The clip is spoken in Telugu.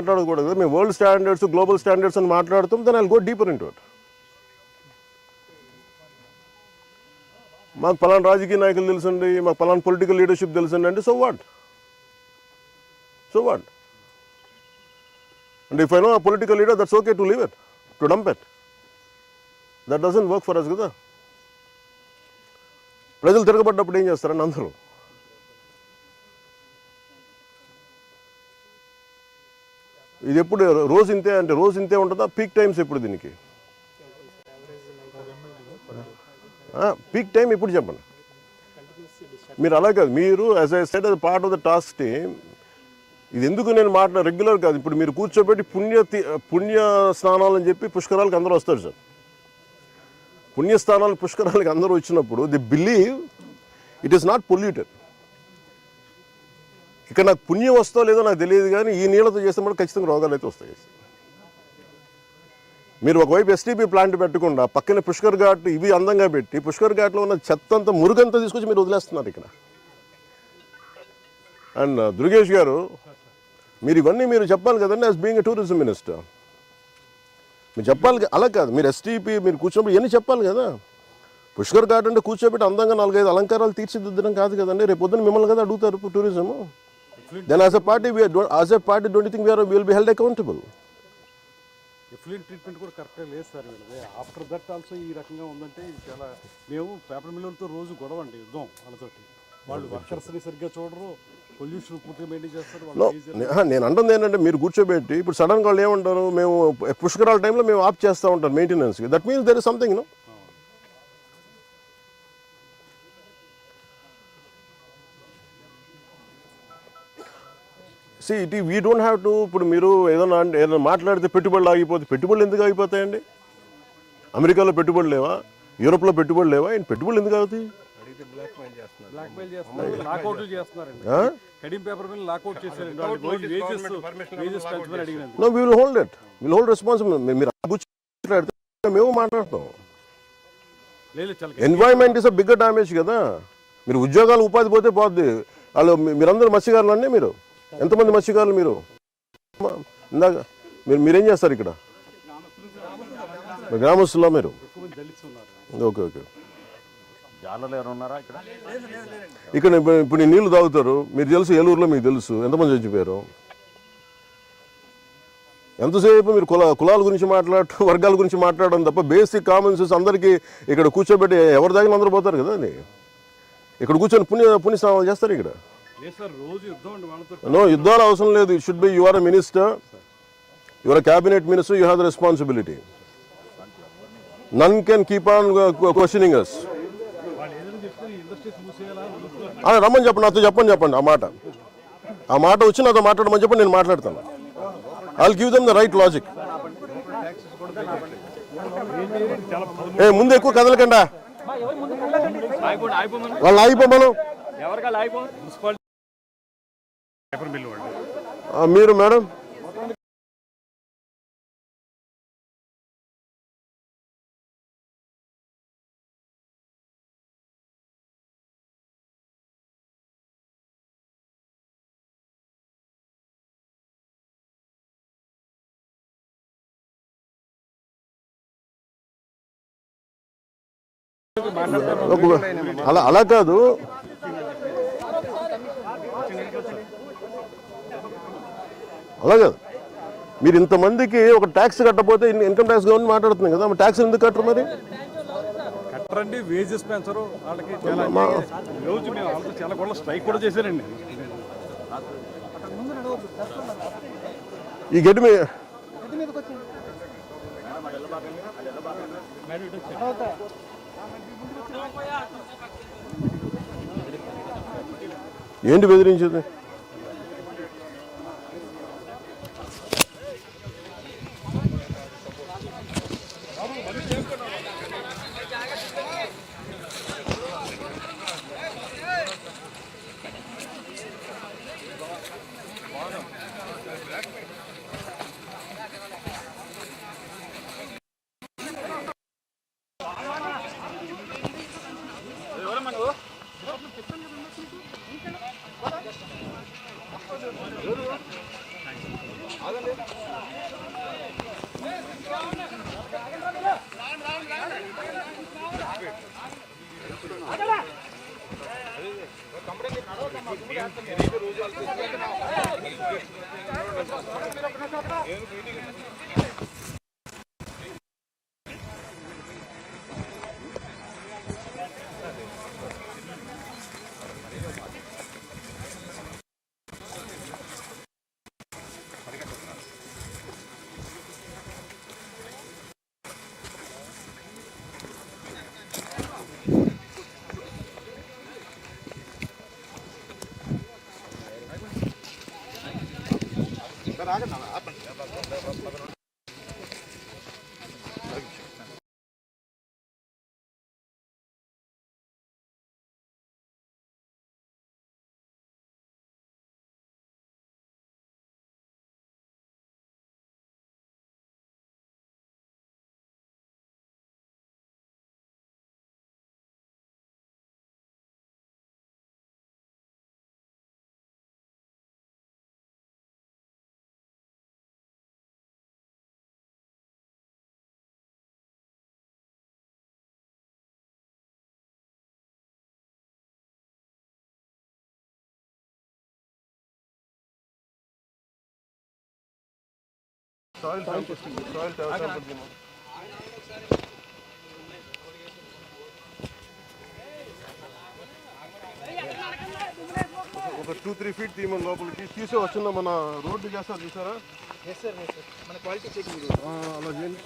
మాట్లాడకూడదు కదా. మేము వరల్డ్ స్టాండర్డ్స్ గ్లోబల్ స్టాండర్డ్స్ అని మాట్లాడుతాం. Then I will go deeper in to it. మాకు పలానా రాజకీయ నాయకులు తెలుసండి, మాకు పలానా పొలిటికల్ లీడర్షిప్ తెలుసండి అంటే so what? And if I know a political leader, that's okay to leave it, to dump it. That doesn't work for us కదా. ప్రజలు తిరగబడ్డప్పుడు ఏం చేస్తారని అందరూ ఇది ఎప్పుడు రోజు ఇంతే అంటే రోజు ఇంతే ఉంటుందా? పీక్ టైమ్స్ ఎప్పుడు దీనికి? పీక్ టైం ఎప్పుడు చెప్పండి. మీరు అలా కాదు, మీరు as I said as part of the task team ఇది ఎందుకు నేను రెగ్యులర్ కాదు. ఇప్పుడు మీరు కూర్చోబెట్టి పుణ్య స్నానాలు అని చెప్పి పుష్కరాలకు అందరూ వస్తారు సార్. పుణ్యస్థానాలు పుష్కరాలకు అందరూ వచ్చినప్పుడు the believe it is not polluted. ఇక్కడ నాకు పుణ్యం వస్తో లేదో నాకు తెలియదు, కానీ ఈ నీళ్ళతో చేసినప్పుడు ఖచ్చితంగా రోగాలు అయితే వస్తాయి. మీరు ఒకవైపు ఎస్టీపీ ప్లాంట్ పెట్టకుండా పక్కన పుష్కర్ ఘాట్ ఇవి అందంగా పెట్టి పుష్కర్ ఘాట్లో ఉన్న చెత్త అంతా మురుగంతా తీసుకొచ్చి మీరు వదిలేస్తున్నారు ఇక్కడ. అండ్ దుర్గేష్ గారు, మీరు ఇవన్నీ మీరు చెప్పాలి కదండి as being a tourism minister. మీరు చెప్పాలి. అలా కాదు, మీరు ఎస్టీపీ మీరు కూర్చోబెట్టి ఇవన్నీ చెప్పాలి కదా. పుష్కర్ ఘాట్ అంటే కూర్చోబెట్టి అందంగా 4-5 అలంకారాలు తీర్చిదిద్దడం కాదు కదండి. రేపు పొద్దున్న మిమ్మల్ని కదా అడుగుతారు tourism. Then as a party don't think will be held accountable. Effluent treatment కూడా కరెక్ట్గా లేదు సార్ వీళ్ళది. ఆఫ్టర్ దట్ ఆల్సో ఈ రకంగా ఉందంటే ఇది చాలా, మేము పేపర్ మిల్లర్లతో రోజు గొడవ అండి, యుద్ధం వాళ్ళతోటి. వాళ్ళు వర్కర్స్ని సరిగ్గా చూడరు, పొల్యూషన్ పూర్తిగా మెయింటైన్ చేస్తారు. నేను అంటుంది ఏంటంటే మీరు కూర్చోబెట్టి ఇప్పుడు సడన్గా వాళ్ళు ఏమంటారు, మేము పుష్కరాల టైంలో మేము ఆఫ్ చేస్తూ ఉంటాం మెయింటెనెన్స్కి. That means there is something no. We don't have to. ఇప్పుడు మీరు ఏదైనా మాట్లాడితే పెట్టుబడులు ఆగిపోతే, పెట్టుబడులు ఎందుకు ఆగిపోతాయండి? అమెరికాలో పెట్టుబడులు లేవా? యూరోప్లో పెట్టుబడులు లేవా? పెట్టుబడులు ఎందుకు అవుతాయి? No, we will hold it. We will hold responsibility. మీరు కూర్చోబెడితే మేము మాట్లాడతాం. Environment is a bigger damage కదా. మీరు ఉద్యోగాలు ఉపాధి పోతే పోద్ది. వాళ్ళు మీరందరూ మత్స్యకారులు అండి. మీరు ఎంతమంది మత్స్యకారులు? మీరు ఇందాక మీరేం చేస్తారు ఇక్కడ? గ్రామస్తుల్లో మీరు? ఓకే. ఇక్కడ ఇప్పుడు నీళ్లు తాగుతారు. మీరు తెలుసు ఏలూరులో మీకు తెలుసు ఎంతమంది చచ్చిపోయారు. ఎంతసేపు మీరు కులాల గురించి మాట్లాడటం, వర్గాల గురించి మాట్లాడడం తప్ప బేసిక్ కామన్ సెన్స్ అందరికీ ఇక్కడ కూర్చోబెట్టి ఎవరి దాకా అందరూ పోతారు కదా. అది ఇక్కడ కూర్చొని పుణ్యస్నానాలు చేస్తారు ఇక్కడ. నో, యుద్ధాలు అవసరం లేదు. It should be you are a minister, you are a cabinet minister, you have the responsibility. None can keep on questioning us. రమ్మని చెప్పండి, నాతో చెప్పండి ఆ మాట వచ్చి నాతో మాట్లాడమని చెప్పండి, నేను మాట్లాడతాను. I will give them the right logic. ముందు ఎక్కువ కదలకండా, వాళ్ళు ఆగిపోమను. మీరు మేడం అలా కాదు. మీరు ఇంతమందికి ఒక ట్యాక్స్ కట్టకపోతే ఇన్కమ్ ట్యాక్స్ గవర్నమెంట్ మాట్లాడుతుంది కదా, ట్యాక్స్ ఎందుకు కట్టరు? మరి కట్టరండి, వేజెస్ పెంచరు వాళ్ళకి. రోజు మేము వాళ్ళతో చాలా కూడా స్ట్రైక్ కూడా చేశారండి. ఈ గడ్డి మీద ఏంటి బెదిరించేది? సాయిల్ శాంపుల్ ఒక 2-3 ఫీట్ తీయమని లోపలికి తీసే వచ్చిన మన రోడ్డు చేస్తారు చూసారా మన క్వాలిటీ చెకింగ్ అలా చేయండి.